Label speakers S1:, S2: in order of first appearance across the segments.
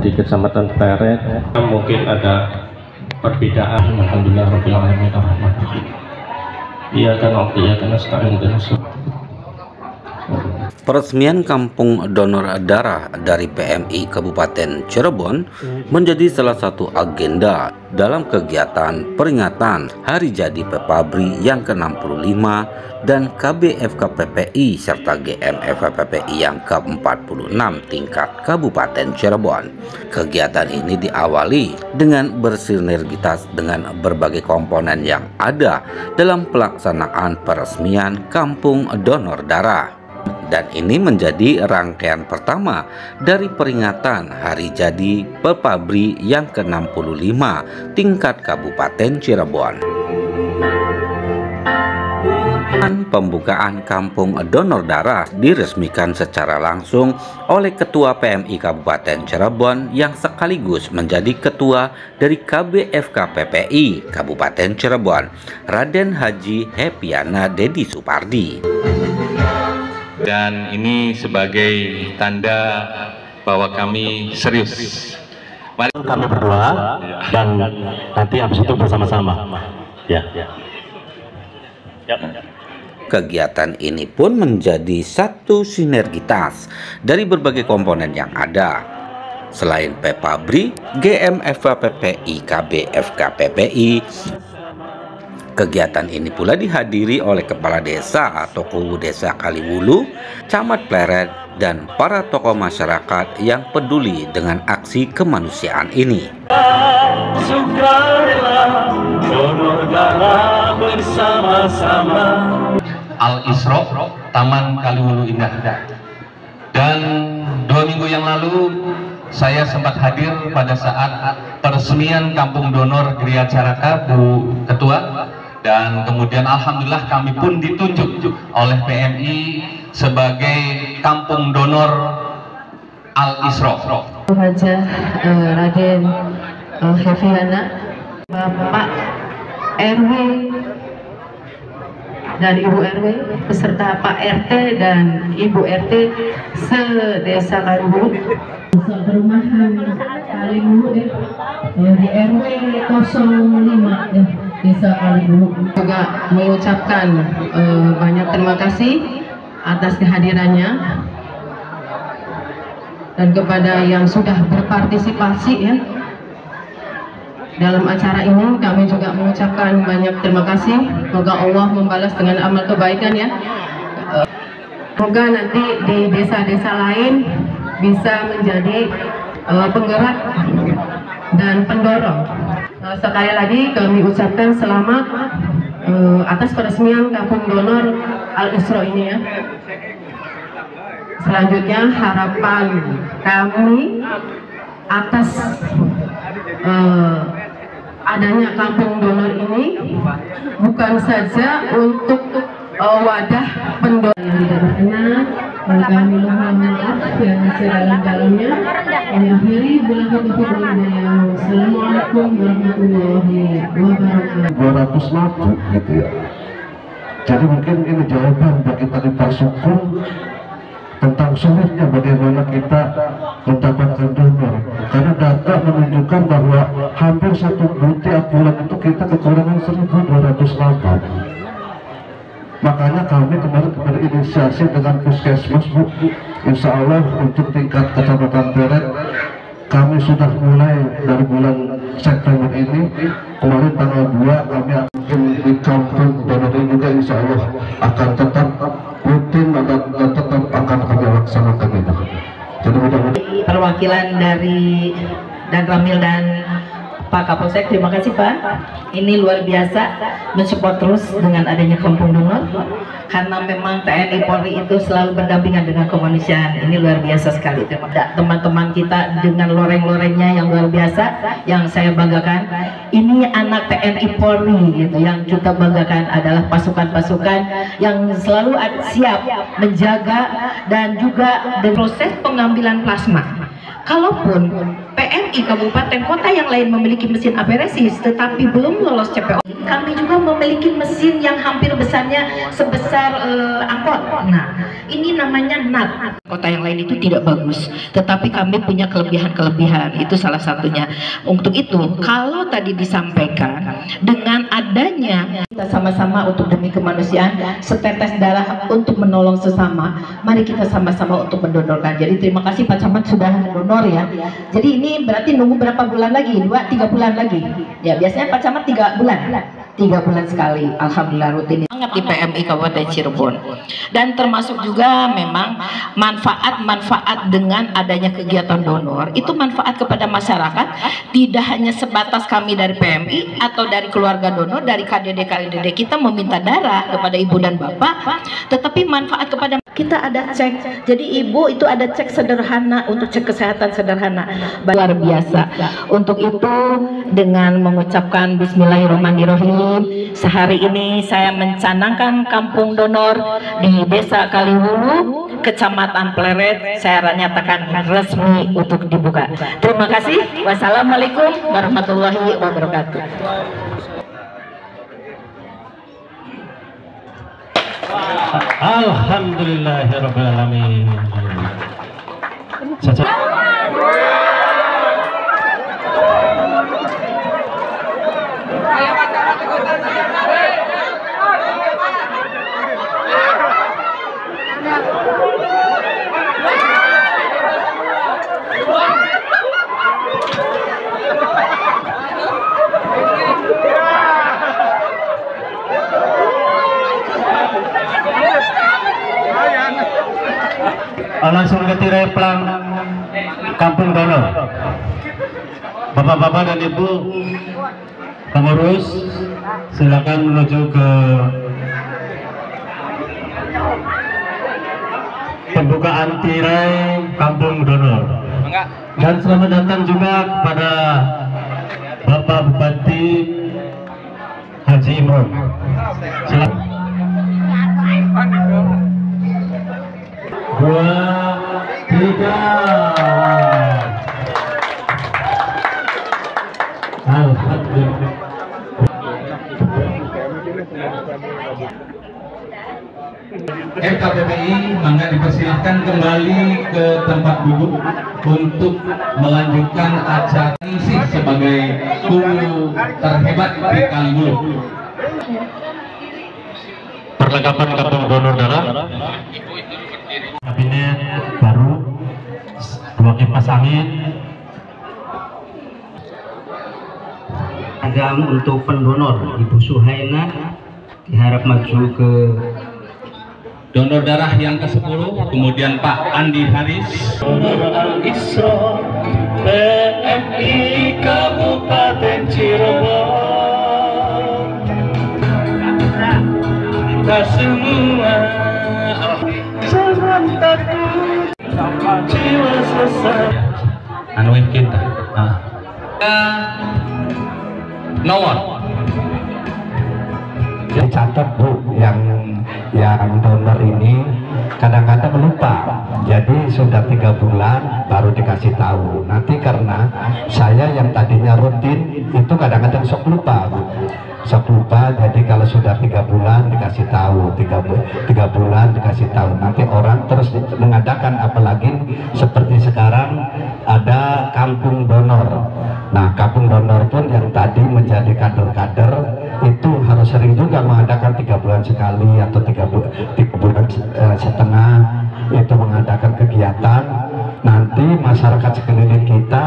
S1: di Kecamatan Pleret. Mungkin ada perbedaan. Alhamdulillah rabbil alamin arrahmanirrahim. Iya kan sekarang dan
S2: Peresmian Kampung Donor Darah dari PMI Kabupaten Cirebon menjadi salah satu agenda dalam kegiatan peringatan Hari Jadi Pepabri yang ke-65 dan KBFKPPI serta GMFPPI yang ke-46 tingkat Kabupaten Cirebon. Kegiatan ini diawali dengan bersinergitas dengan berbagai komponen yang ada dalam pelaksanaan peresmian Kampung Donor Darah. Dan ini menjadi rangkaian pertama dari peringatan Hari Jadi Pepabri yang ke-65 tingkat Kabupaten Cirebon. Pembukaan Kampung Donor Darah diresmikan secara langsung oleh Ketua PMI Kabupaten Cirebon yang sekaligus menjadi Ketua dari KBFKPPI Kabupaten Cirebon, Raden Haji Hepiana Dedi Supardi.
S3: Dan ini sebagai tanda bahwa kami serius. Mari
S4: kami berdoa dan nanti habis itu bersama-sama. Ya.
S2: Kegiatan ini pun menjadi satu sinergitas dari berbagai komponen yang ada. Selain Pepabri, GMFPPI, KBFKPPI, kegiatan ini pula dihadiri oleh Kepala Desa atau Kuwu Desa Kaliwulu, Camat Pleret, dan para tokoh masyarakat yang peduli dengan aksi kemanusiaan ini.
S3: Al-Isra, Taman Kaliwulu Indah. Dan 2 minggu yang lalu saya sempat hadir pada saat peresmian Kampung Donor Gria Caraka, Bu Ketua. Dan kemudian alhamdulillah kami pun ditunjuk oleh PMI sebagai Kampung Donor Al-Isra.
S5: Raja Raden Hepiana, Bapak RW dan Ibu RW beserta Pak RT dan Ibu RT se-Desa Kaliwulu. Perumahan Kaliwulu di RW 05 ya. Desa Kaliwulu juga mengucapkan banyak terima kasih atas kehadirannya dan kepada yang sudah berpartisipasi ya dalam acara ini. Kami juga mengucapkan banyak terima kasih. Semoga Allah membalas dengan amal kebaikan ya. Semoga nanti di desa-desa lain bisa menjadi penggerak dan pendorong. Sekali lagi kami ucapkan selamat atas peresmian Kampung Donor Al-Isra ini ya. Selanjutnya harapan kami atas adanya Kampung Donor ini bukan saja untuk wadah pendonor yang tidak berkenan, kami mohon maaf yang sedalam-dalamnya. Kami akhiri bulan Ramadan. Assalamualaikum warahmatullahi wabarakatuh.
S4: 200 lagu gitu ya. Jadi mungkin ini jawaban bagi tadi Pak Syukur tentang sulitnya bagaimana kita mendapatkan donor, karena data menunjukkan bahwa hampir satu bulan itu kita kekurangan 1.200 lagu. Makanya kami kemarin berinisiasi dengan Puskesmas, Bu. Insya Allah untuk tingkat Kecamatan Pleret kami sudah mulai dari bulan September ini. Kemarin tanggal 2 kami akan di Kampung Donor ini juga insya Allah akan tetap rutin dan tetap akan kami laksanakan itu. Jadi mudah-mudahan
S6: perwakilan dari Dan Ramil dan Pak Kapolsek, terima kasih Pak. Ini luar biasa mensupport terus dengan adanya Kampung Donor, karena memang TNI Polri itu selalu berdampingan dengan kemanusiaan. Ini luar biasa sekali. Teman-teman kita dengan loreng-lorengnya yang luar biasa, yang saya banggakan. Ini anak TNI Polri gitu, yang kita banggakan adalah pasukan-pasukan yang selalu siap menjaga dan juga proses pengambilan plasma. kalaupun PMI kabupaten kota yang lain memiliki mesin aferesis tetapi belum lolos CPO, kami juga memiliki mesin yang hampir besarnya sebesar angkot. Nah, ini namanya NAT. Kota yang lain itu tidak bagus, tetapi kami punya kelebihan-kelebihan, itu salah satunya. Untuk itu, kalau tadi disampaikan dengan adanya kita sama-sama untuk demi kemanusiaan, setetes darah untuk menolong sesama, mari kita sama-sama untuk mendonorkan. Jadi terima kasih Pak Camat sudah donor ya. Jadi ini berarti nunggu berapa bulan lagi? 2-3 bulan lagi. Ya biasanya Pak Camat 3 bulan. 3 bulan sekali, alhamdulillah rutin sangat di PMI Kabupaten Cirebon. Dan termasuk juga memang manfaat-manfaat dengan adanya kegiatan donor itu manfaat kepada masyarakat, tidak hanya sebatas kami dari PMI atau dari keluarga donor, dari KDD kita meminta darah kepada ibu dan bapak, tetapi manfaat kepada kita ada cek. Jadi ibu itu ada cek sederhana untuk cek kesehatan sederhana, luar biasa. Untuk itu dengan mengucapkan Bismillahirrahmanirrahim, sehari ini saya mencanangkan kampung donor di Desa Kaliwulu, Kecamatan Pleret, saya nyatakan resmi untuk dibuka. Terima kasih. Wassalamualaikum warahmatullahi wabarakatuh.
S1: Alhamdulillahirrahmanirrahim. Langsung ke tirai pelang kampung donor. Bapak-bapak dan ibu pengurus, silakan menuju ke pembukaan tirai kampung donor. Dan selamat datang juga kepada Bapak Bupati Haji Imron. Silakan. 2, 3. Alhamdulillah.
S3: FKPPI, maka dipersilahkan kembali ke tempat duduk untuk melanjutkan acara isi sebagai guru terhebat di Kaliwulu.
S1: Perlengkapan kampung donor darah. Kabinet baru, 2 kipas angin.
S7: Agam untuk pendonor Ibu Suhaina diharap maju ke
S3: Donor darah yang ke-10, kemudian Pak Andi Haris.
S1: Isro PMI Kabupaten Cirebon, kita semua jangan takut, jiwa sesat
S3: Anuin kita nomor
S8: dicatat Bu, yang donor ini kadang-kadang lupa, jadi sudah 3 bulan baru dikasih tahu. Nanti karena saya yang tadinya rutin itu kadang-kadang sok lupa Bu, sok lupa. Jadi kalau sudah 3 bulan dikasih tahu, 3 bulan dikasih tahu, nanti orang terus mengadakan. Apalagi seperti sekarang ada kampung donor. Nah, kampung donor pun yang tadi menjadi kader-kader itu harus sering juga mengadakan 3 bulan sekali atau 3 bulan setengah itu mengadakan kegiatan. Nanti masyarakat sekeliling kita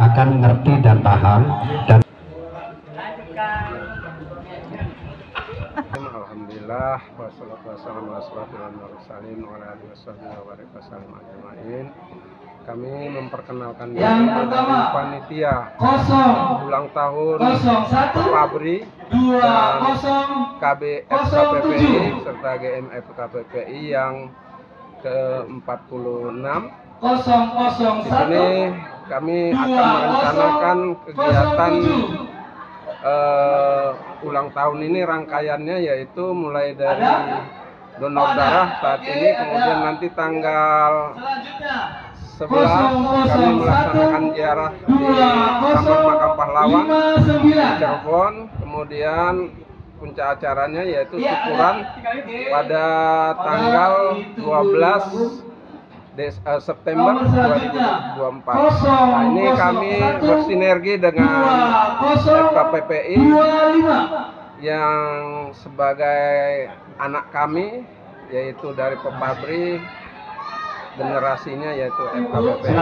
S8: akan ngerti dan paham. Dan
S4: Alhamdulillah, wassalatu wassalamu ala asyrofil mursalin wa ala alihi wasallam ajmain. Kami memperkenalkan diri dari panitia ulang tahun Fabri dan KBFKPPI serta GMF KPPI yang ke-46. Di sini kami akan merencanakan kegiatan ulang tahun ini, rangkaiannya yaitu mulai dari donor darah saat ini, kemudian nanti tanggal
S9: kami melaksanakan ziarah di Taman Makam Pahlawan Cirebon. Kemudian puncak acaranya yaitu syukuran pada tanggal 12 September 2024. Nah, ini kami bersinergi dengan FKPPI yang sebagai anak kami, yaitu dari Pepabri, generasinya yaitu FKPPI,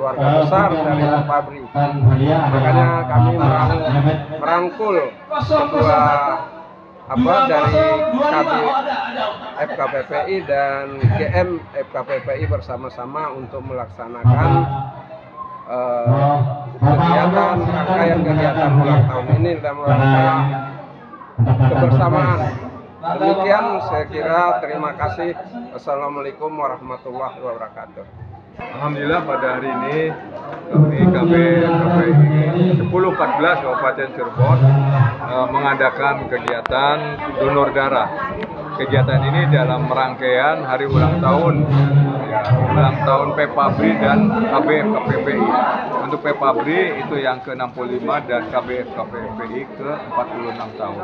S9: keluarga besar dari Pepabri. Makanya kami merangkul kedua dari KB FKPPI dan GM FKPPI bersama-sama untuk melaksanakan rangkaian kegiatan ulang tahun ini dalam rangkaian kebersamaan. Demikian saya kira, terima kasih. Assalamualaikum warahmatullahi wabarakatuh.
S10: Alhamdulillah pada hari ini kami KPPI 1014 Kabupaten Cirebon mengadakan kegiatan donor darah. Kegiatan ini dalam rangkaian hari ulang tahun Pepabri dan KBFKPPI. Untuk Pepabri itu yang ke-65 dan KBFKPPI ke-46 tahun.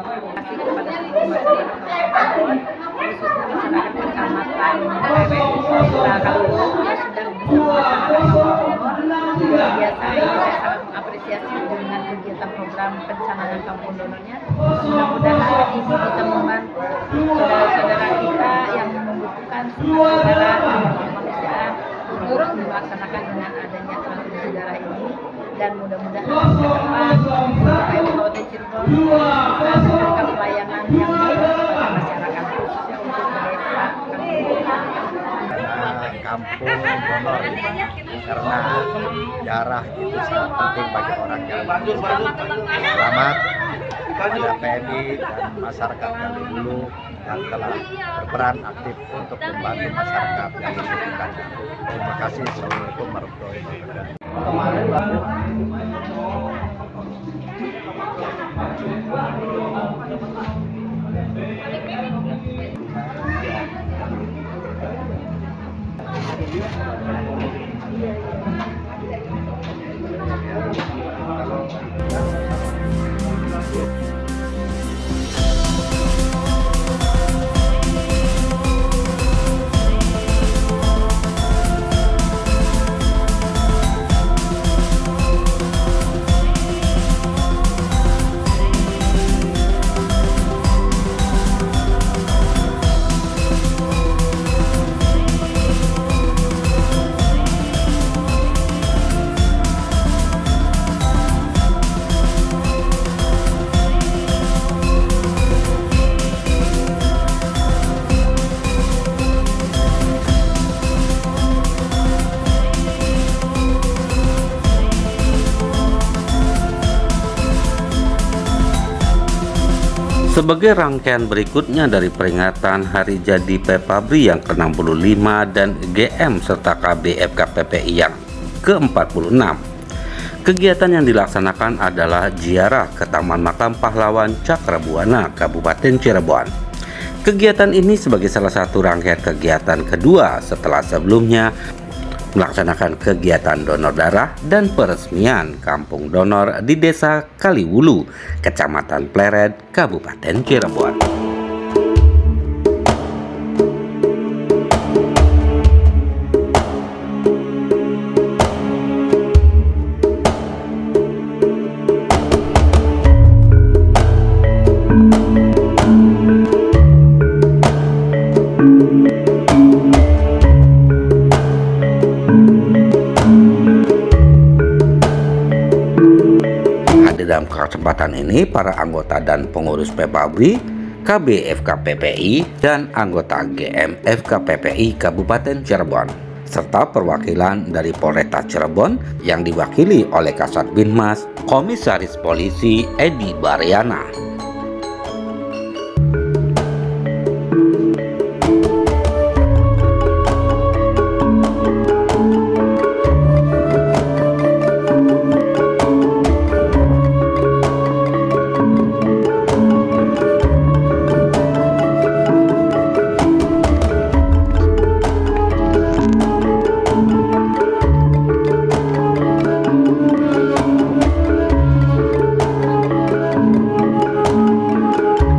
S11: Biasa saya sangat mengapresiasi dengan kegiatan program pencanangan kampung donornya. Mudah-mudahan ini bisa membantu saudara-saudara kita yang membutuhkan darah kemanusiaan untuk melaksanakan dengan adanya transfusi darah ini, dan mudah-mudahan ke depan Kabupaten Cirebon bisa memberikan pelayanan yang baik kepada masyarakat, khususnya untuk desa
S12: kampung donor ini, karena darah itu sangat penting bagi orang yang selamat kepada PMI dan masyarakat Kali Hulu yang telah berperan aktif untuk membantu masyarakat yang membutuhkan. Terima kasih. Assalamualaikum warahmatullahi wabarakatuh.
S2: Sebagai rangkaian berikutnya dari peringatan Hari Jadi Pepabri yang ke-65 dan GM serta KBFKPPI yang ke-46, kegiatan yang dilaksanakan adalah ziarah ke Taman Makam Pahlawan Cakrabuana, Kabupaten Cirebon. Kegiatan ini sebagai salah satu rangkaian kegiatan kedua setelah sebelumnya melaksanakan kegiatan donor darah dan peresmian kampung donor di Desa Kaliwulu, Kecamatan Pleret, Kabupaten Cirebon. Dalam kesempatan ini, para anggota dan pengurus Pepabri, KBFKPPI, dan anggota GM FKPPI Kabupaten Cirebon, serta perwakilan dari Polresta Cirebon yang diwakili oleh Kasat Binmas, Komisaris Polisi Edi Baryana.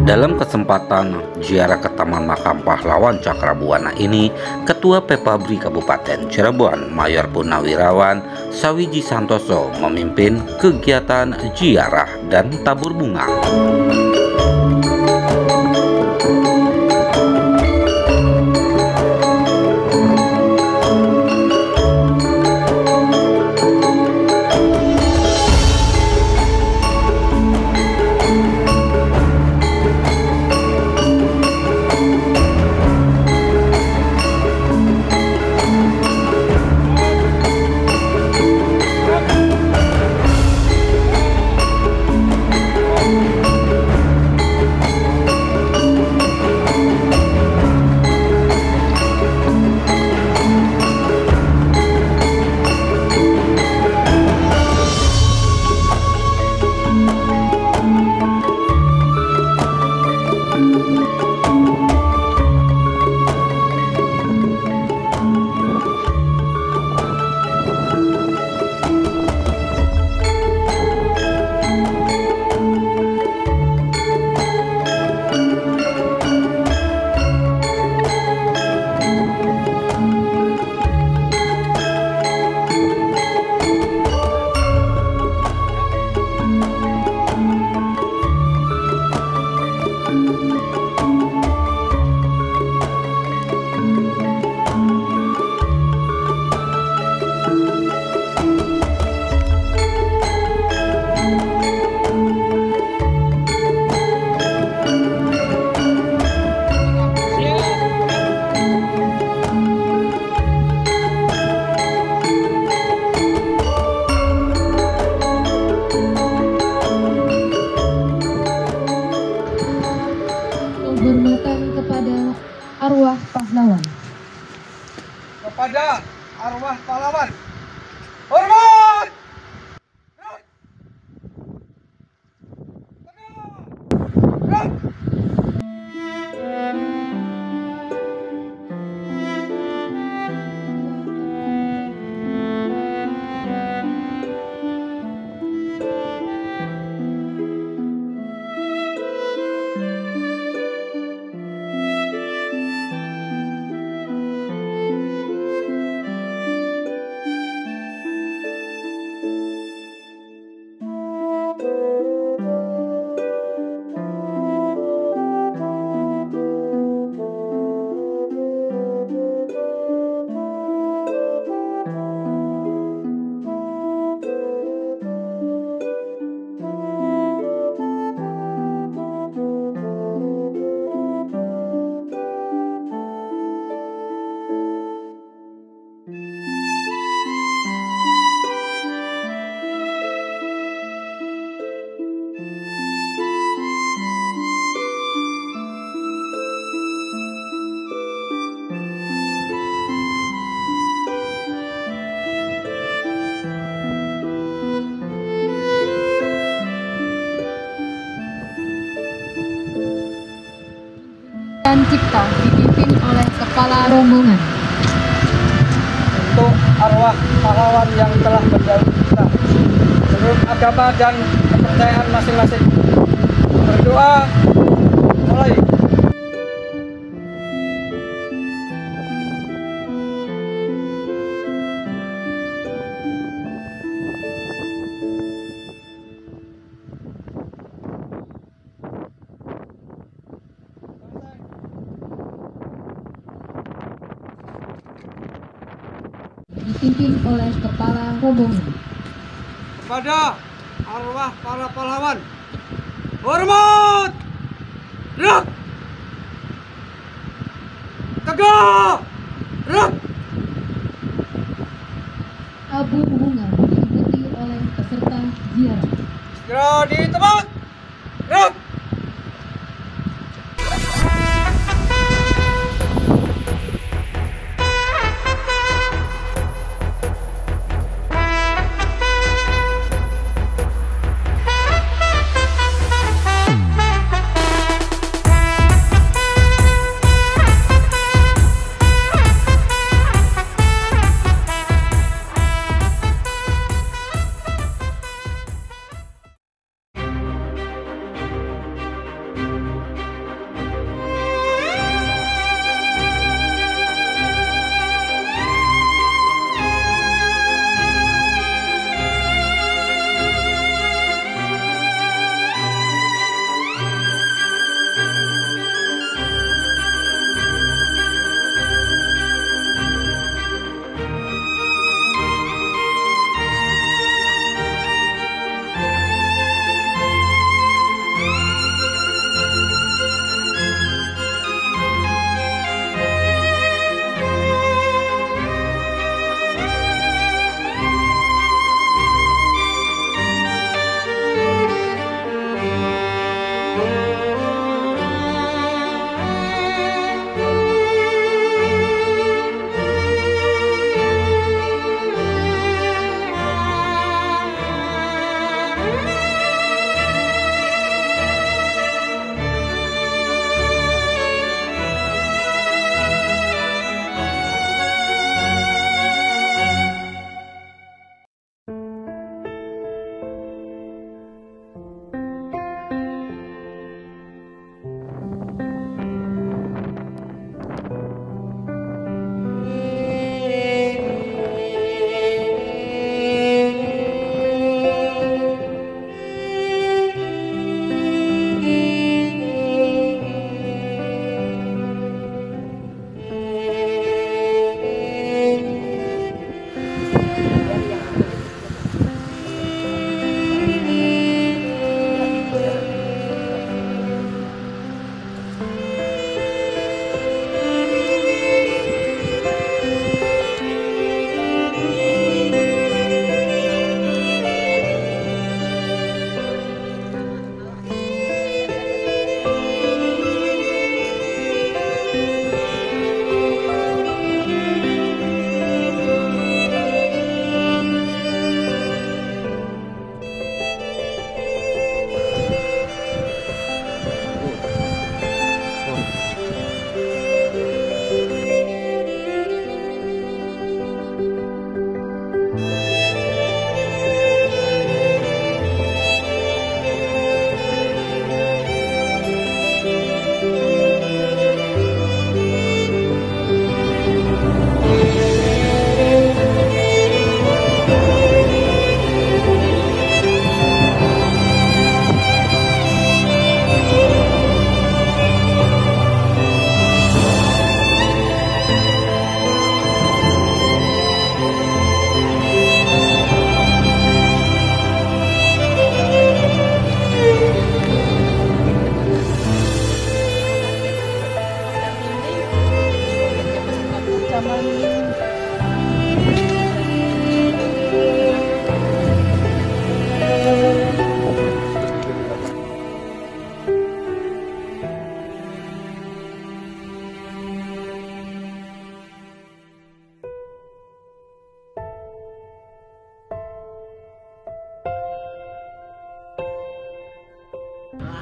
S2: Dalam kesempatan ziarah ke Taman Makam Pahlawan Cakrabuana ini, Ketua Pepabri Kabupaten Cirebon, Mayor Purnawirawan Sawiji Santoso memimpin kegiatan ziarah dan tabur bunga.
S13: Penghormatan kepada arwah pahlawan.
S9: Kepada arwah pahlawan. Hormat!
S13: Dan cipta dipimpin oleh kepala rombongan.
S9: Untuk arwah pahlawan yang telah berjauh kita, menurut agama dan kepercayaan masing-masing. Berdoa mulai.
S13: Dipimpin oleh kepala rombongan.
S9: Kepada arwah para pahlawan, hormat! Gerak! Tegak! Gerak!
S13: Tabur bunga diikuti oleh peserta ziarah.
S9: Segera di tempat! Gerak!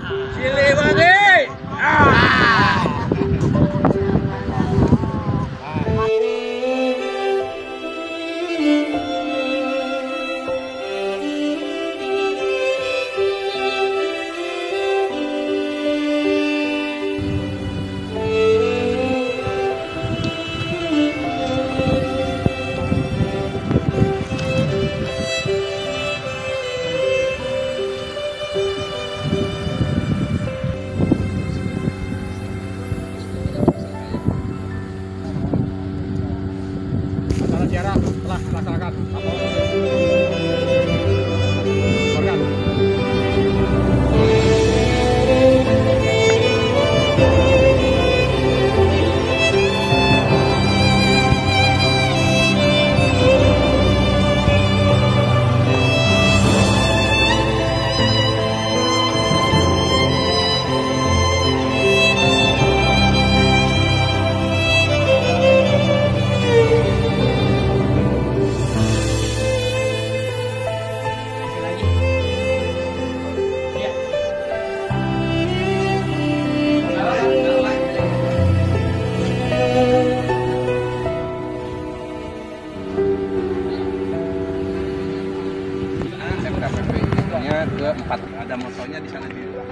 S9: Siliwangi. Sejarah telah dilaksanakan. Keempat ada motonya di sana juga.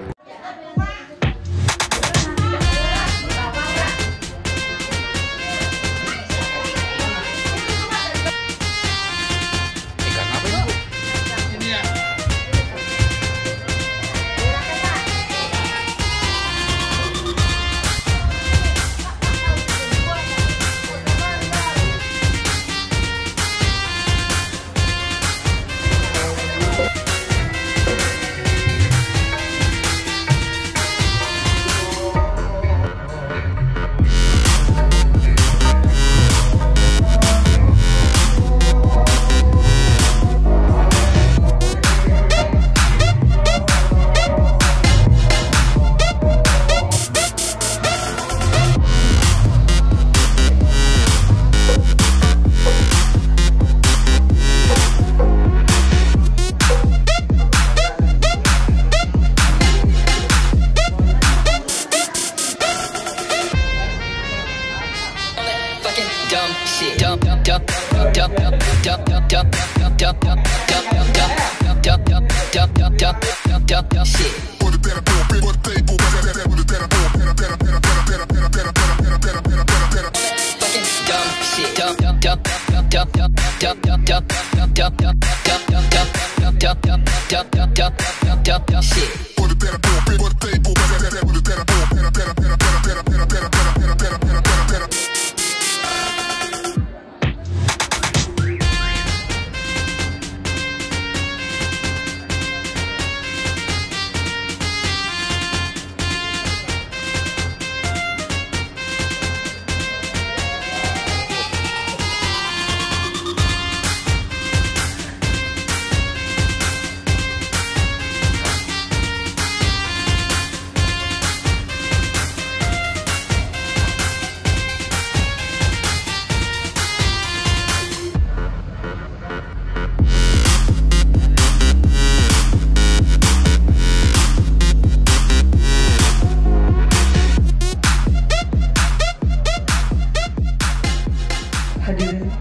S14: Hadirin,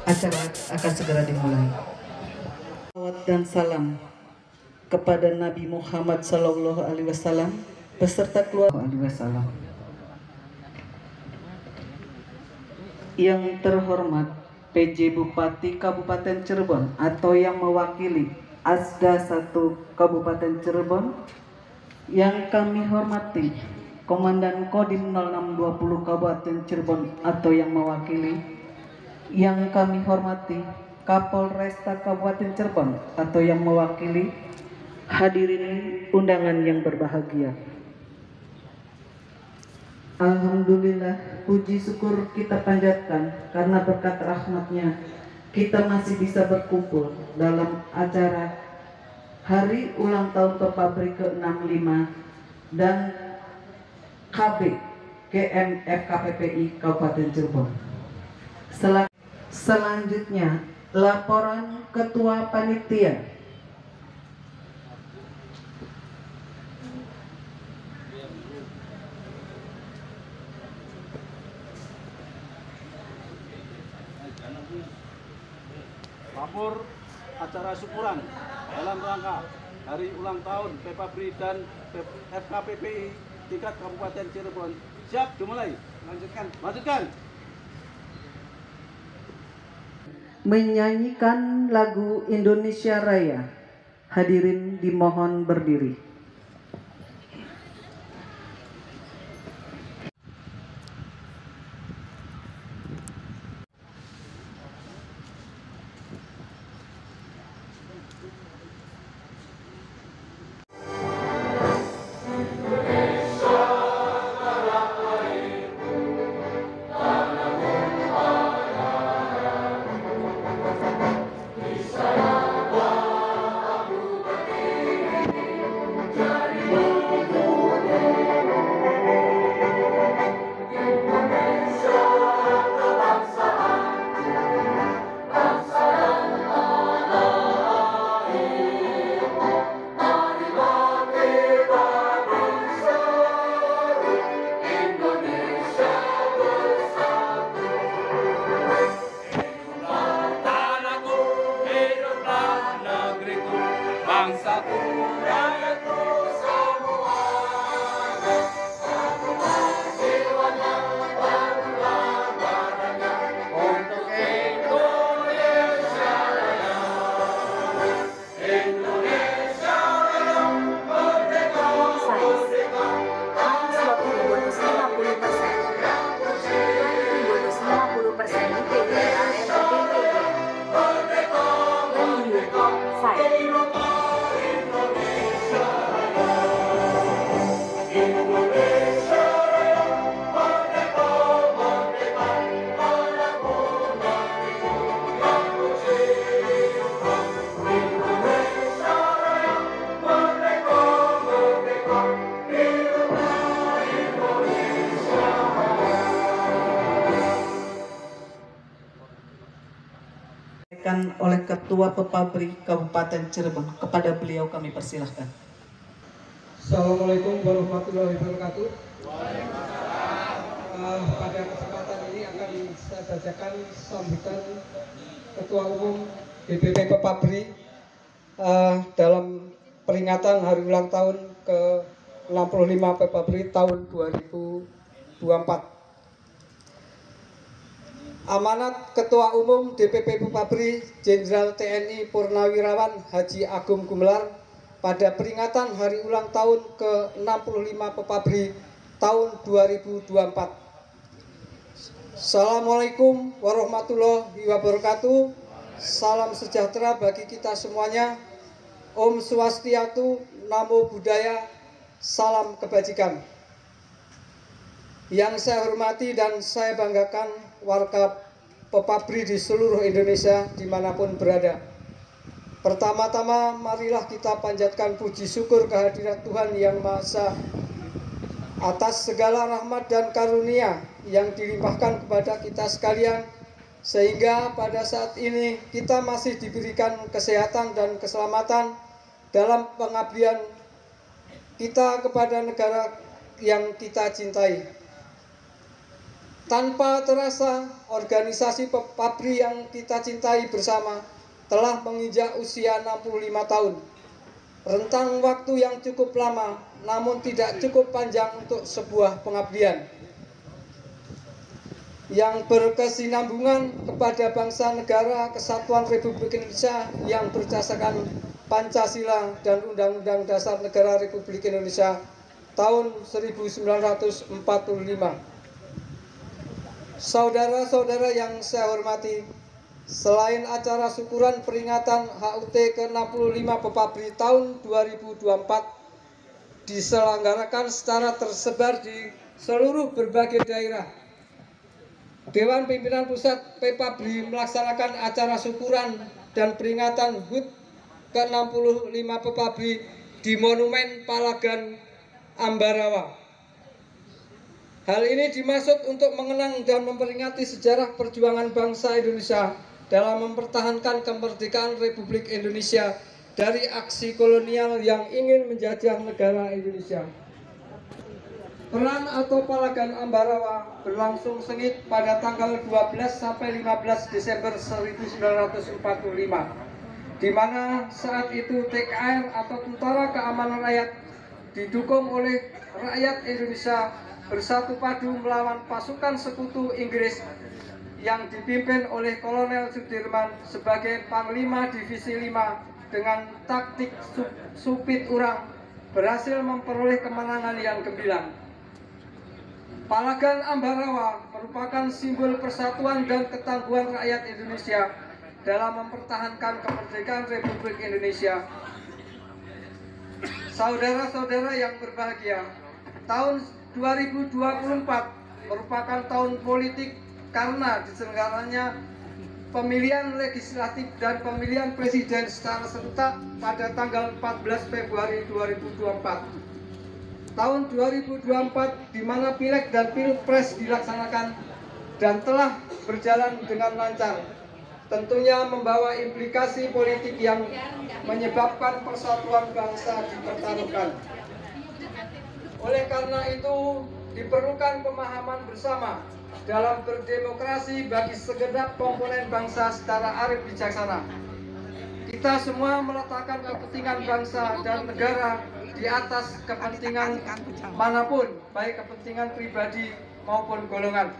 S14: acara akan segera dimulai. Salawat dan salam kepada Nabi Muhammad SAW beserta keluarga SAW. Yang terhormat PJ Bupati Kabupaten Cirebon atau yang mewakili Asda 1 Kabupaten Cirebon, yang kami hormati Komandan Kodim 0620 Kabupaten Cirebon atau yang mewakili, yang kami hormati Kapolresta Kabupaten Cirebon atau yang mewakili, hadirin undangan yang berbahagia. Alhamdulillah, puji syukur kita panjatkan karena berkat rahmatnya kita masih bisa berkumpul dalam acara Hari Ulang Tahun Pepabri ke-65 dan KB KMFKPPI Kabupaten Cirebon. Selanjutnya, laporan Ketua Panitia.
S9: acara syukuran dalam rangka hari ulang tahun PEPABRI dan FKPPI tingkat Kabupaten Cirebon. Siap, dimulai. Lanjutkan.
S14: Menyanyikan lagu Indonesia Raya. Hadirin dimohon berdiri. Oleh Ketua PEPABRI Kabupaten Cirebon. Kepada beliau kami persilahkan.
S9: Assalamualaikum warahmatullahi wabarakatuh. Pada kesempatan ini akan saya bacakan sambutan Ketua Umum DPP PEPABRI dalam peringatan hari ulang tahun ke-65 PEPABRI tahun 2024. Amanat Ketua Umum DPP PEPABRI Jenderal TNI Purnawirawan Haji Agung Gumelar pada peringatan hari ulang tahun ke-65 PEPABRI tahun 2024. Assalamualaikum warahmatullahi wabarakatuh. Salam sejahtera bagi kita semuanya. Om Swastiastu, Namo Buddhaya, salam kebajikan. Yang saya hormati dan saya banggakan warga PEPABRI di seluruh Indonesia dimanapun berada. Pertama-tama marilah kita panjatkan puji syukur kehadirat Tuhan Yang Maha Esa atas segala rahmat dan karunia yang dilimpahkan kepada kita sekalian, sehingga pada saat ini kita masih diberikan kesehatan dan keselamatan dalam pengabdian kita kepada negara yang kita cintai. Tanpa terasa, organisasi PEPABRI yang kita cintai bersama telah menginjak usia 65 tahun. Rentang waktu yang cukup lama, namun tidak cukup panjang untuk sebuah pengabdian yang berkesinambungan kepada bangsa negara Kesatuan Republik Indonesia yang berdasarkan Pancasila dan Undang-Undang Dasar Negara Republik Indonesia tahun 1945. Saudara-saudara yang saya hormati, selain acara syukuran peringatan HUT ke-65 PEPABRI tahun 2024 diselenggarakan secara tersebar di seluruh berbagai daerah, Dewan Pimpinan Pusat PEPABRI melaksanakan acara syukuran dan peringatan HUT ke-65 PEPABRI di Monumen Palagan Ambarawa. Hal ini dimaksud untuk mengenang dan memperingati sejarah perjuangan bangsa Indonesia dalam mempertahankan kemerdekaan Republik Indonesia dari aksi kolonial yang ingin menjajah negara Indonesia. Peran atau Palagan Ambarawa berlangsung sengit pada tanggal 12 sampai 15 Desember 1945, di mana saat itu TKR atau Tentara Keamanan Rakyat didukung oleh rakyat Indonesia bersatu padu melawan pasukan sekutu Inggris yang dipimpin oleh Kolonel Sudirman sebagai Panglima Divisi 5 dengan taktik supit urang berhasil memperoleh kemenangan yang gemilang. Palagan Ambarawa merupakan simbol persatuan dan ketangguhan rakyat Indonesia dalam mempertahankan kemerdekaan Republik Indonesia. Saudara-saudara yang berbahagia, tahun 2024 merupakan tahun politik karena diselenggaranya pemilihan legislatif dan pemilihan presiden secara serentak pada tanggal 14 Februari 2024. Tahun 2024 di mana Pileg dan Pilpres dilaksanakan dan telah berjalan dengan lancar, tentunya membawa implikasi politik yang menyebabkan persatuan bangsa dipertaruhkan. Oleh karena itu, diperlukan pemahaman bersama dalam berdemokrasi bagi segenap komponen bangsa secara arif bijaksana. Kita semua meletakkan kepentingan bangsa dan negara di atas kepentingan manapun, baik kepentingan pribadi maupun golongan.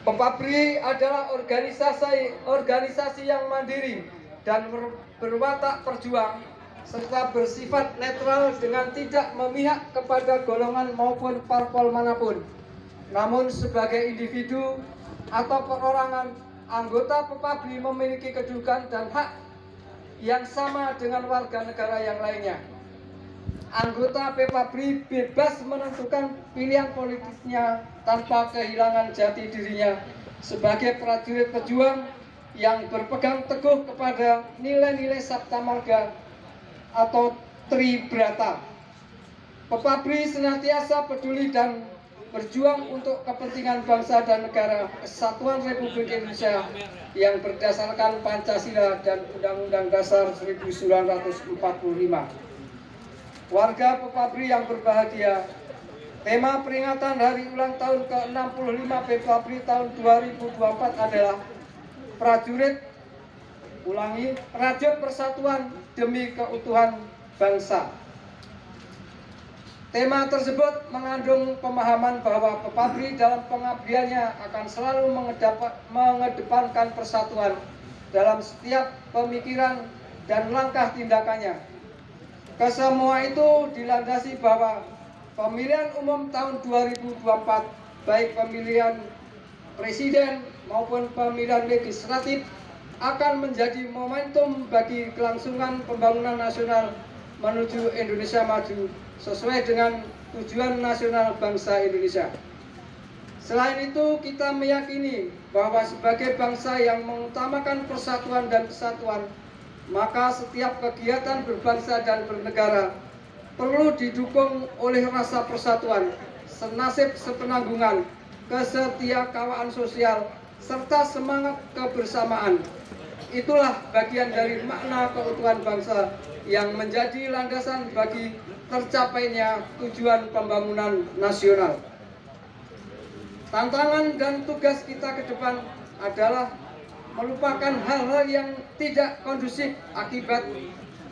S9: Pepabri adalah organisasi yang mandiri dan berwatak perjuang serta bersifat netral dengan tidak memihak kepada golongan maupun parpol manapun. Namun sebagai individu atau perorangan, anggota Pepabri memiliki kedudukan dan hak yang sama dengan warga negara yang lainnya. Anggota Pepabri bebas menentukan pilihan politiknya tanpa kehilangan jati dirinya sebagai prajurit pejuang yang berpegang teguh kepada nilai-nilai Sabta Marga atau Tribrata. Pepabri senantiasa peduli dan berjuang untuk kepentingan bangsa dan negara, kesatuan Republik Indonesia yang berdasarkan Pancasila dan Undang-Undang Dasar 1945. Warga Pepabri yang berbahagia, tema peringatan hari ulang tahun ke-65 Pepabri tahun 2024 adalah Prajurit Persatuan Demi Keutuhan Bangsa. Tema tersebut mengandung pemahaman bahwa Pepabri dalam pengabdiannya akan selalu mengedepankan persatuan dalam setiap pemikiran dan langkah tindakannya. Kesemua itu dilandasi bahwa pemilihan umum tahun 2024, baik pemilihan presiden maupun pemilihan legislatif, akan menjadi momentum bagi kelangsungan pembangunan nasional menuju Indonesia maju sesuai dengan tujuan nasional bangsa Indonesia. Selain itu, kita meyakini bahwa sebagai bangsa yang mengutamakan persatuan dan kesatuan, maka setiap kegiatan berbangsa dan bernegara perlu didukung oleh rasa persatuan, senasib sepenanggungan, kesetiakawanan sosial, serta semangat kebersamaan. Itulah bagian dari makna keutuhan bangsa yang menjadi landasan bagi tercapainya tujuan pembangunan nasional. Tantangan dan tugas kita ke depan adalah melupakan hal-hal yang tidak kondusif akibat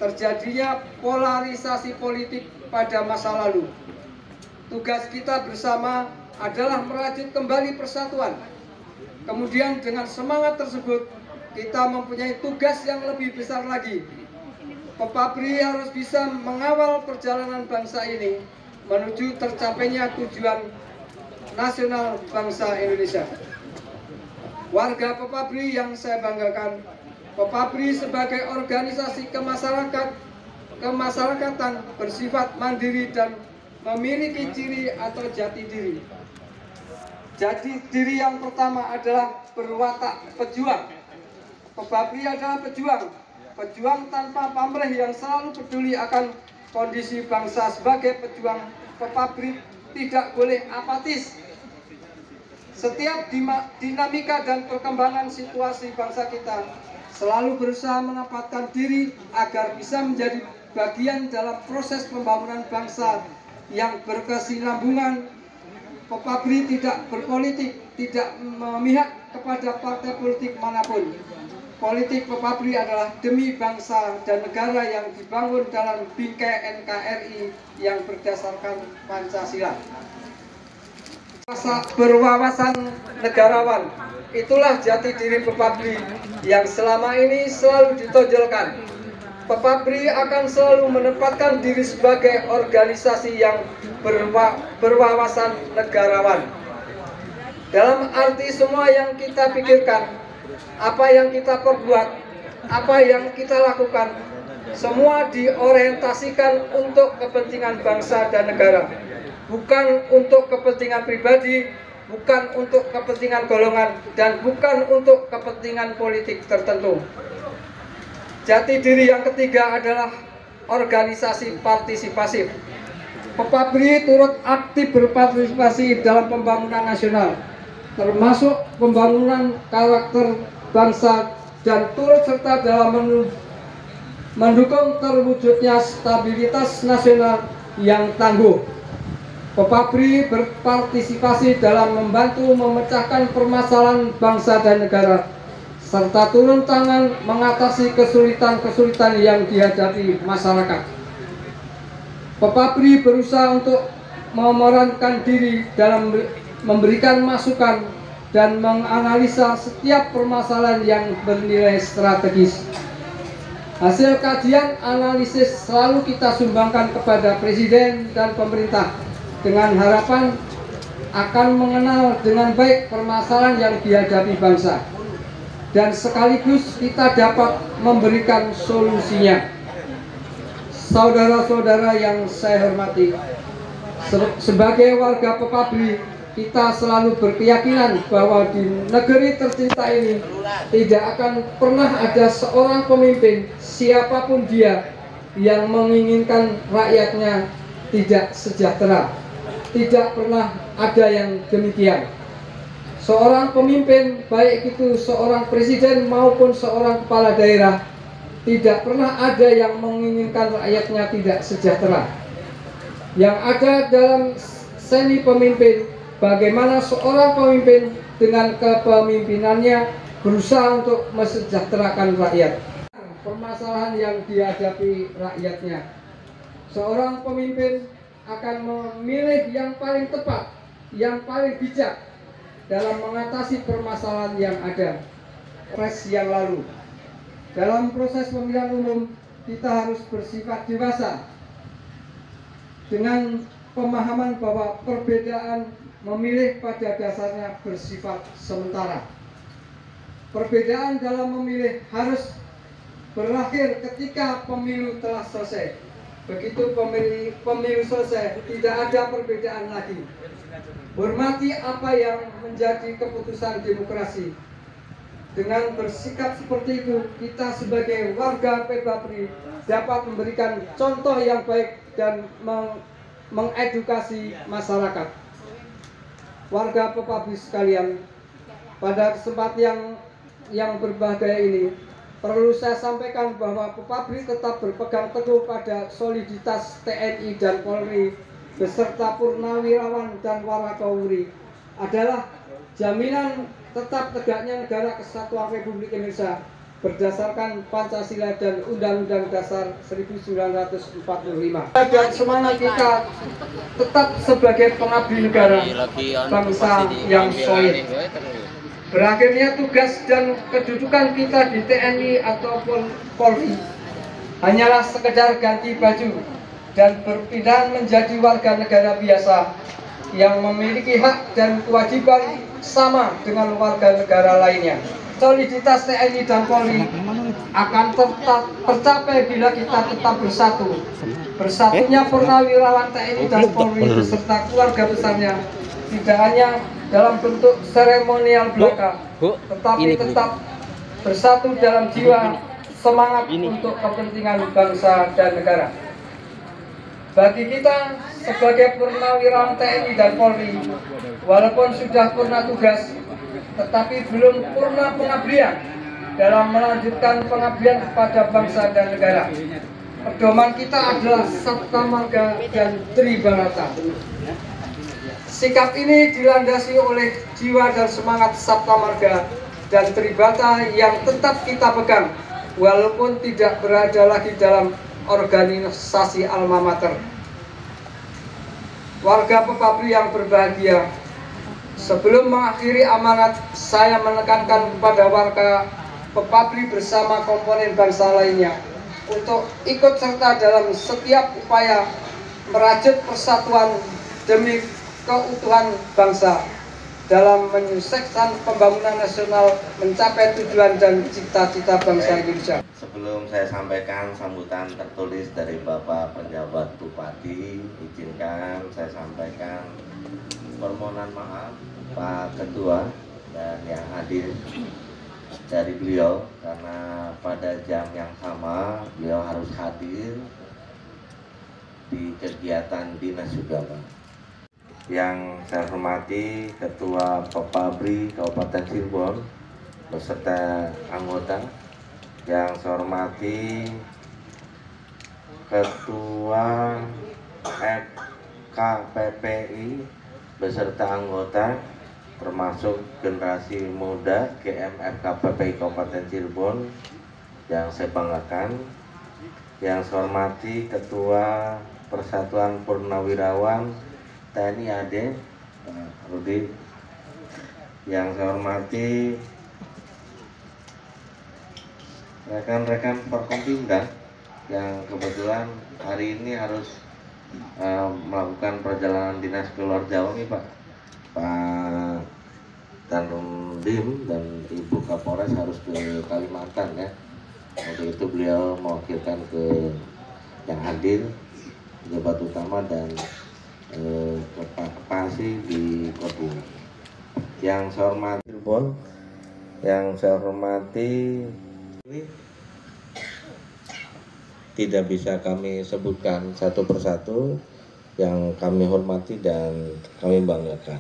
S9: terjadinya polarisasi politik pada masa lalu. Tugas kita bersama adalah merajut kembali persatuan. Kemudian dengan semangat tersebut, kita mempunyai tugas yang lebih besar lagi. Pepabri harus bisa mengawal perjalanan bangsa ini menuju tercapainya tujuan nasional bangsa Indonesia. Warga Pepabri yang saya banggakan, Pepabri sebagai organisasi kemasyarakatan bersifat mandiri dan memiliki ciri atau jati diri. Jati diri yang pertama adalah berwatak pejuang. Pepabri adalah pejuang tanpa pamrih yang selalu peduli akan kondisi bangsa. Sebagai pejuang, Pepabri tidak boleh apatis. Setiap dinamika dan perkembangan situasi bangsa kita selalu berusaha menempatkan diri agar bisa menjadi bagian dalam proses pembangunan bangsa yang berkesinambungan. Pepabri tidak berpolitik, tidak memihak kepada partai politik manapun. Politik Pepabri adalah demi bangsa dan negara yang dibangun dalam bingkai NKRI yang berdasarkan Pancasila. Berwawasan negarawan, itulah jati diri Pepabri yang selama ini selalu ditonjolkan. Pepabri akan selalu menempatkan diri sebagai organisasi yang berwawasan negarawan. Dalam arti semua yang kita pikirkan, apa yang kita perbuat, apa yang kita lakukan, semua diorientasikan untuk kepentingan bangsa dan negara. Bukan untuk kepentingan pribadi, bukan untuk kepentingan golongan, dan bukan untuk kepentingan politik tertentu. Jati diri yang ketiga adalah organisasi partisipasif. Pepabri turut aktif berpartisipasi dalam pembangunan nasional, termasuk pembangunan karakter bangsa, dan turut serta dalam mendukung terwujudnya stabilitas nasional yang tangguh. Pepabri berpartisipasi dalam membantu memecahkan permasalahan bangsa dan negara, serta turun tangan mengatasi kesulitan-kesulitan yang dihadapi masyarakat. Pepabri berusaha untuk memerankan diri dalam memberikan masukan dan menganalisa setiap permasalahan yang bernilai strategis. Hasil kajian analisis selalu kita sumbangkan kepada Presiden dan pemerintah dengan harapan akan mengenal dengan baik permasalahan yang dihadapi bangsa, dan sekaligus kita dapat memberikan solusinya. Saudara-saudara yang saya hormati, sebagai warga Pepabri, kita selalu berkeyakinan bahwa di negeri tercinta ini tidak akan pernah ada seorang pemimpin, siapapun dia, yang menginginkan rakyatnya tidak sejahtera. Tidak pernah ada yang demikian. Seorang pemimpin, baik itu seorang presiden maupun seorang kepala daerah, tidak pernah ada yang menginginkan rakyatnya tidak sejahtera. Yang ada dalam seni pemimpin, bagaimana seorang pemimpin dengan kepemimpinannya berusaha untuk mesejahterakan rakyat. Permasalahan yang dihadapi rakyatnya, seorang pemimpin akan memilih yang paling tepat, yang paling bijak dalam mengatasi permasalahan yang ada. Proses yang lalu, dalam proses pemilihan umum, kita harus bersifat dewasa dengan pemahaman bahwa perbedaan memilih pada dasarnya bersifat sementara. Perbedaan dalam memilih harus berakhir ketika pemilu telah selesai. Begitu pemilu selesai, tidak ada perbedaan lagi. Hormati apa yang menjadi keputusan demokrasi. Dengan bersikap seperti itu, kita sebagai warga Pepabri dapat memberikan contoh yang baik dan mengedukasi masyarakat. Warga Pepabri sekalian, pada kesempatan yang berbahagia ini, perlu saya sampaikan bahwa Pepabri tetap berpegang teguh pada soliditas TNI dan Polri beserta purnawirawan dan warakauri adalah jaminan tetap tegaknya negara kesatuan Republik Indonesia berdasarkan Pancasila dan Undang-Undang Dasar 1945. Dan semangat kita tetap sebagai pengabdi negara, bangsa yang solid. Berakhirnya tugas dan kedudukan kita di TNI ataupun Polri hanyalah sekedar ganti baju dan berpindah menjadi warga negara biasa yang memiliki hak dan kewajiban sama dengan warga negara lainnya. Soliditas TNI dan Polri akan tetap tercapai bila kita tetap bersatu. Bersatunya purnawirawan TNI dan Polri beserta keluarga besarnya tidak hanya dalam bentuk seremonial belaka, tetapi tetap bersatu dalam jiwa semangat untuk kepentingan bangsa dan negara. Bagi kita sebagai purnawirawan TNI dan Polri, walaupun sudah purna tugas, tetapi belum purna pengabdian dalam melanjutkan pengabdian kepada bangsa dan negara. pedoman kita adalah Sabta Marga dan Tribarata. Sikap ini dilandasi oleh jiwa dan semangat Sabta Marga dan Tribata yang tetap kita pegang walaupun tidak berada lagi dalam organisasi alma mater. Warga Pepabri yang berbahagia, sebelum mengakhiri amanat, saya menekankan kepada warga Pepabri bersama komponen bangsa lainnya untuk ikut serta dalam setiap upaya merajut persatuan demi keutuhan bangsa dalam menyukseskan pembangunan nasional mencapai tujuan dan cita-cita bangsa Indonesia.
S15: Sebelum saya sampaikan sambutan tertulis dari Bapak Penjabat Bupati, izinkan saya sampaikan permohonan maaf Pak Ketua dan yang hadir dari beliau, karena pada jam yang sama beliau harus hadir di kegiatan dinas juga, Pak. Yang saya hormati Ketua Pepabri Kabupaten Cirebon beserta anggota, yang saya hormati Ketua FKPPI beserta anggota termasuk generasi muda GMFKPPI Kabupaten Cirebon yang saya banggakan, yang saya hormati Ketua Persatuan Purnawirawan TNI AD Rudi, yang saya hormati rekan-rekan Forkompimda yang kebetulan hari ini harus melakukan perjalanan dinas ke luar Jawa nih Pak. Pak Dandim dan Ibu Kapolres harus ke Kalimantan ya. Untuk itu beliau mewakilkan ke yang hadir, pejabat utama dan Pak Pasi di Kodu. Yang saya hormati Cirebon, yang saya hormati, tidak bisa kami sebutkan satu persatu, yang kami hormati dan kami banggakan.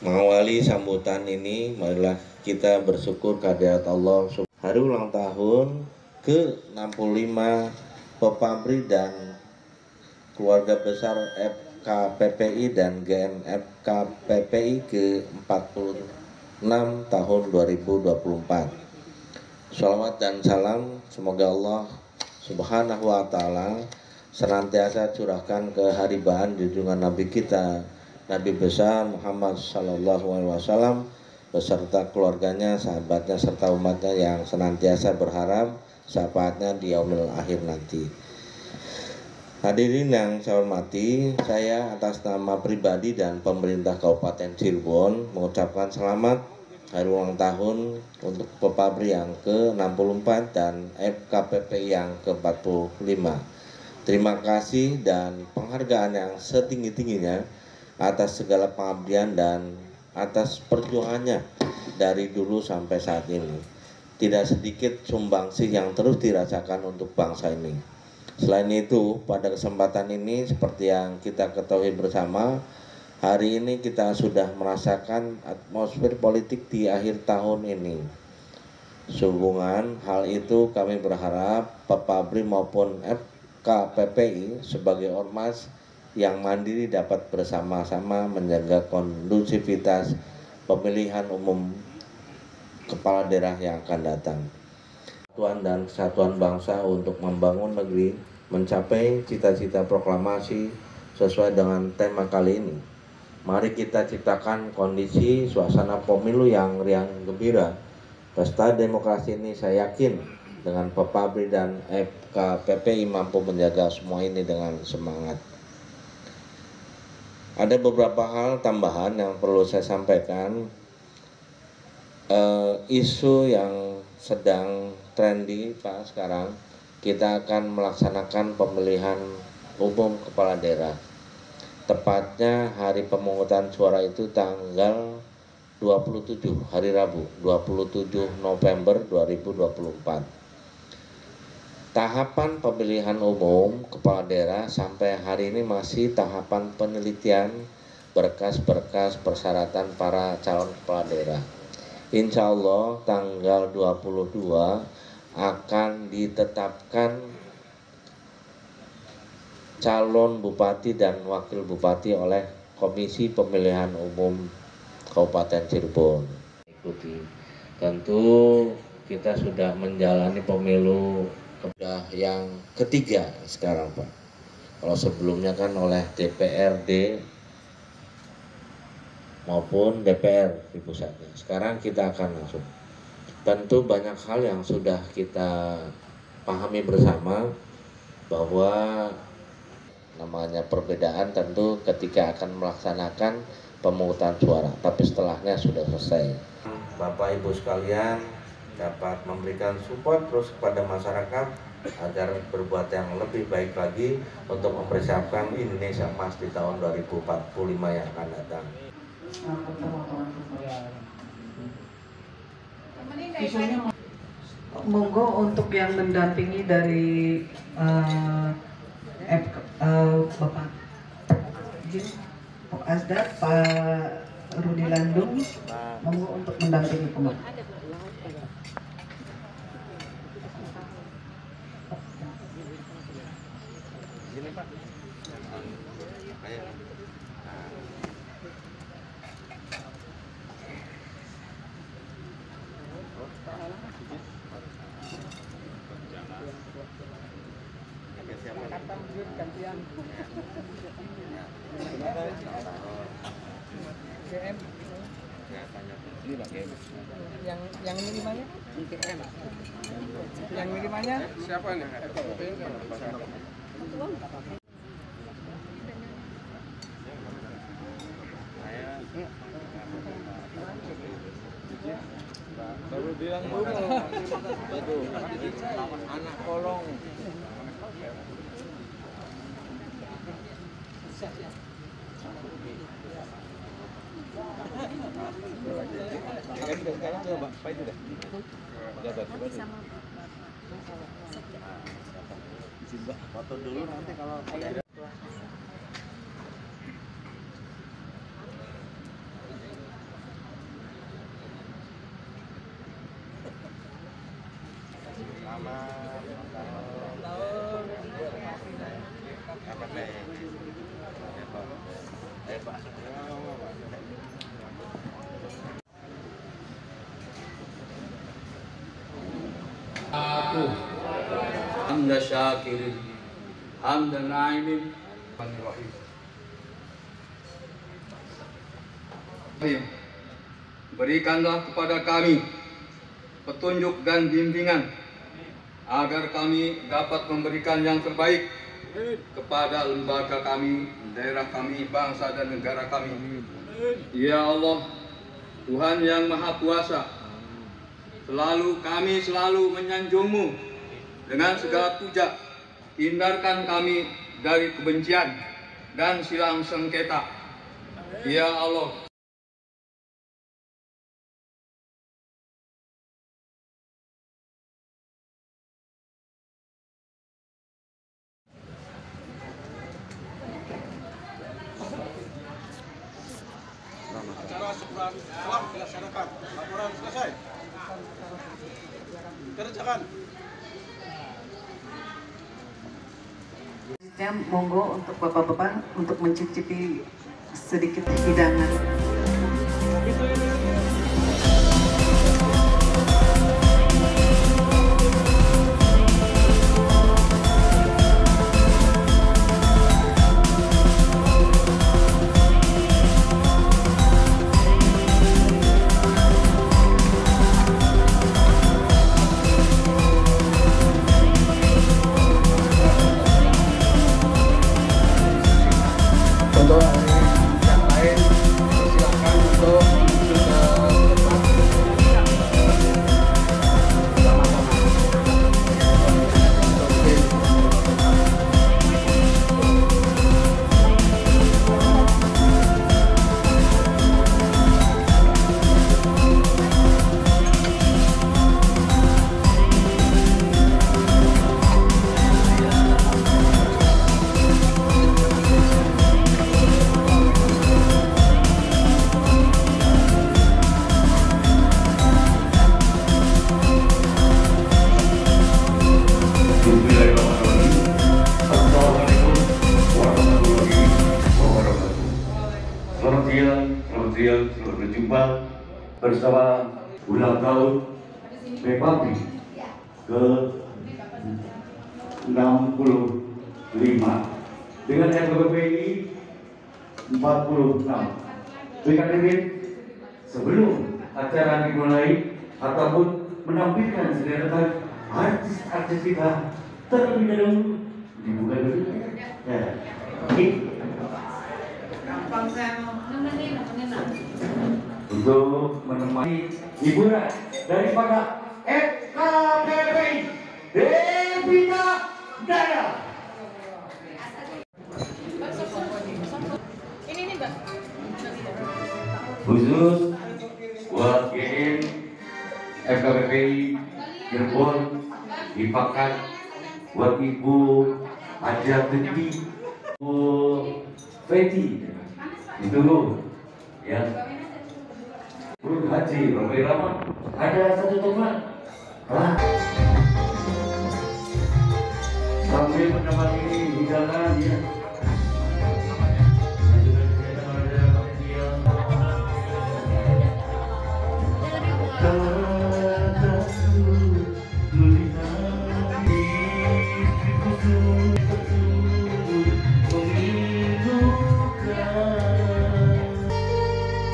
S15: Mengawali sambutan ini, marilah kita bersyukur kehadirat Allah. Hari ulang tahun ke-65 Pepabri dan keluarga besar FKPPI dan GMFKPPI ke-46 tahun 2024. Shalawat dan salam semoga Allah Subhanahu wa ta'ala senantiasa curahkan keharibaan junjungan Nabi kita, Nabi besar Muhammad Sallallahu Alaihi Wasallam beserta keluarganya, sahabatnya serta umatnya yang senantiasa berharap syafaatnya di yaumil akhir nanti. Hadirin yang saya hormati, saya atas nama pribadi dan pemerintah Kabupaten Cirebon mengucapkan selamat hari ulang tahun untuk Pepabri yang ke-64 dan FKPPI yang ke-45. Terima kasih dan penghargaan yang setinggi-tingginya atas segala pengabdian dan atas perjuangannya dari dulu sampai saat ini. Tidak sedikit sumbangsih yang terus dirasakan untuk bangsa ini. Selain itu, pada kesempatan ini seperti yang kita ketahui bersama, hari ini kita sudah merasakan atmosfer politik di akhir tahun ini. Sehubungan hal itu kami berharap Pepabri maupun FKPPI sebagai ormas yang mandiri dapat bersama-sama menjaga kondusivitas pemilihan umum kepala daerah yang akan datang. Persatuan dan kesatuan bangsa untuk membangun negeri mencapai cita-cita proklamasi sesuai dengan tema kali ini. Mari kita ciptakan kondisi suasana pemilu yang riang gembira. Pesta demokrasi ini saya yakin dengan Pepabri dan FKPPI mampu menjaga semua ini dengan semangat. Ada beberapa hal tambahan yang perlu saya sampaikan. Isu yang sedang trendy Pak sekarang, kita akan melaksanakan pemilihan umum kepala daerah. Tepatnya hari pemungutan suara itu tanggal 27 hari Rabu 27 November 2024. Tahapan pemilihan umum kepala daerah sampai hari ini masih tahapan penelitian berkas-berkas persyaratan para calon kepala daerah. Insya Allah tanggal 22 akan ditetapkan calon bupati dan wakil bupati oleh Komisi Pemilihan Umum Kabupaten Cirebon. Ikuti. Tentu kita sudah menjalani pemilu yang ketiga sekarang, Pak. Kalau sebelumnya kan oleh DPRD maupun DPR di pusatnya. Sekarang kita akan langsung. Tentu banyak hal yang sudah kita pahami bersama, bahwa namanya perbedaan tentu ketika akan melaksanakan pemungutan suara, tapi setelahnya sudah selesai. Bapak Ibu sekalian dapat memberikan support terus kepada masyarakat agar berbuat yang lebih baik lagi untuk mempersiapkan Indonesia Emas di tahun 2045 yang akan datang.
S14: Monggo untuk yang mendampingi dari Bapak Asdat, Pak Rudi Landung, monggo untuk mendampingi Pak.
S9: Yang minimalnya? Yang minimalnya siapa nih? Baru bilang dulu. Anak kolong. Sekarang coba Pak itu deh. Foto dulu nanti kalau
S16: hamda syakirin hamda na'imin rahim. Berikanlah kepada kami petunjuk dan bimbingan agar kami dapat memberikan yang terbaik kepada lembaga kami, daerah kami, bangsa dan negara kami. Ya Allah, Tuhan yang Maha Kuasa, kami selalu menyanjung-Mu dengan segala puja. Hindarkan kami dari kebencian dan silang sengketa. Ya Allah,
S17: acara syukuran telah dilaksanakan. Laporan selesai. Kerjakan.
S14: Monggo untuk bapak-bapak untuk mencicipi sedikit hidangan.
S16: Untuk yang lain silakan untuk menuju ke tempat
S18: selamat berjumpa bersama ulang tahun PPABRI ke-65 dengan FKPPI 46. Rekan-rekan, sebelum acara dimulai ataupun menampilkan sederetan artis-artis kita, terlebih dahulu dibuka dulu. Ya. Oke. Untuk menemani hiburan daripada FKPPI Devina Dara. Khusus buat GM FKPPI Cirebon dipakai buat Ibu Haja Teti, Bu Feti, ditunggu ya. Bu Haji Romi Rama, ada satu teman sambil menemani hidangan ya.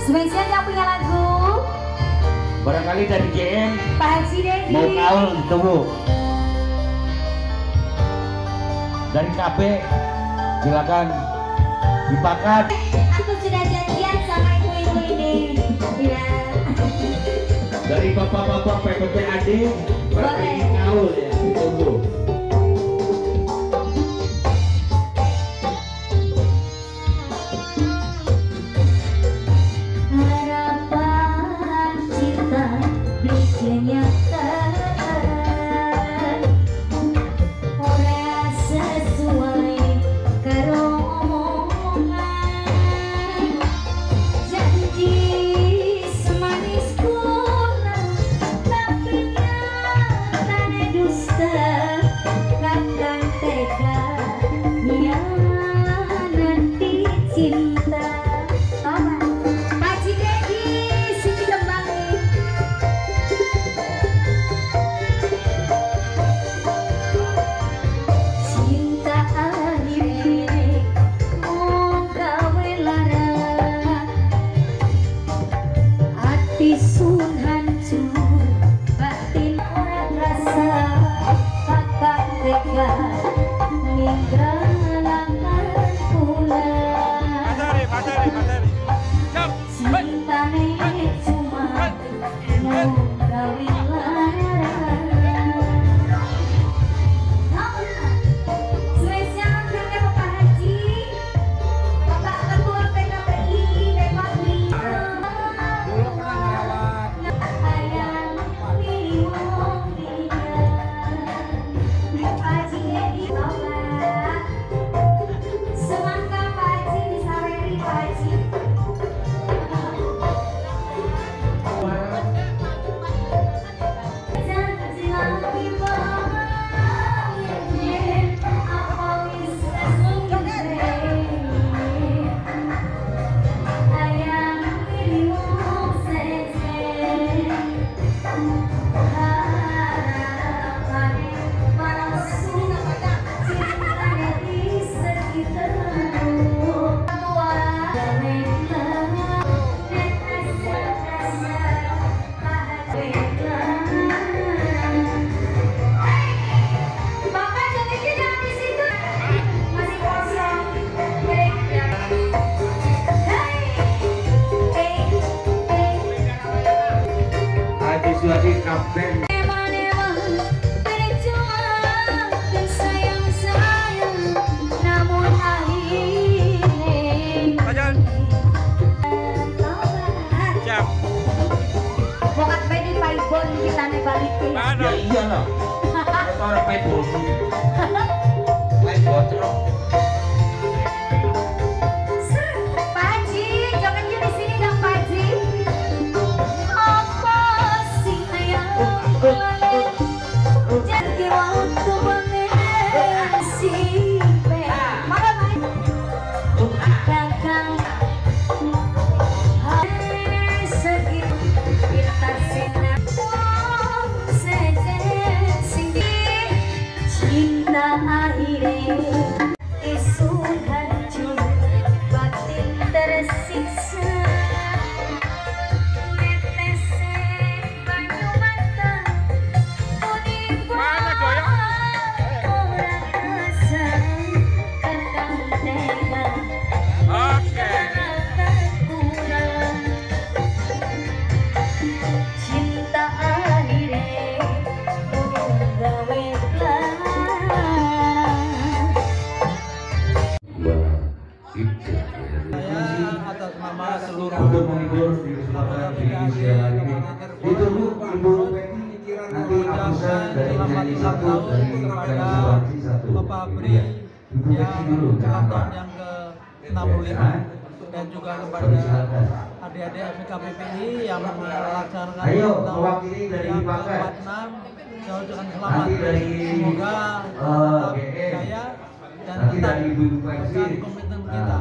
S19: Spesial yang punya lagu
S18: barangkali dari JM
S19: Pak Haji Dedi
S18: mau kaul tunggu dari KB silakan dipakat.
S19: Aku sudah janjian sama ibu-ibu ini ya.
S18: Dari bapak-bapak PPPAD berarti kaul ya, tunggu.
S19: cinta akhirnya isu hancur, batin tersiksa.
S17: Atas nama seluruh untuk menghibur di kesempatan di siang ini ditunggu Ibu nanti apusan dari nyanyi satu dari Sulawesi satu
S20: Papabri yang ulang tahun yang ke-65 dan juga kepada adik-adik FKPPI yang melaksanakan ulang tahun yang ke-46 saya ucapkan selamat, semoga tetap jaya dan tetap berkat komitmen kita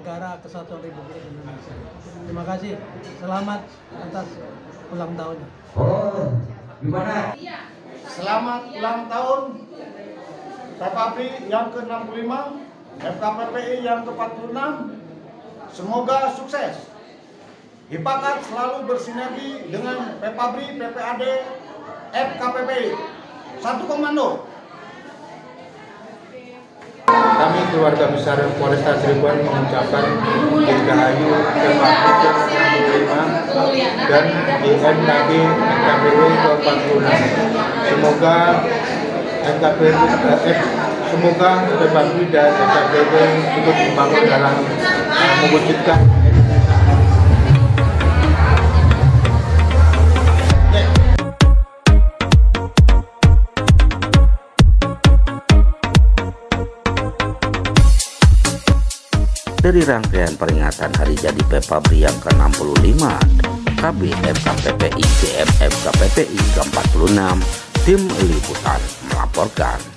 S20: negara kesatuan Republik Indonesia. Terima kasih, selamat atas ulang tahunnya.
S17: Gimana?
S21: Selamat ulang tahun Papabri yang ke-65, FKPPI yang ke-46. Semoga sukses. Hipakat selalu bersinergi dengan Papabri, PPAD, FKPPI. Satu komando.
S22: Kami keluarga besar Polresta Cirebon mengucapkan Dirgahayu ke-45 dan DNKB NKPW ke-46. Semoga semoga Papabri dan NKPW ikut membangun dalam mewujudkan
S2: dari rangkaian peringatan Hari Jadi Papabri yang ke-65, KB FKPPI GM FKPPI ke-46, tim liputan melaporkan.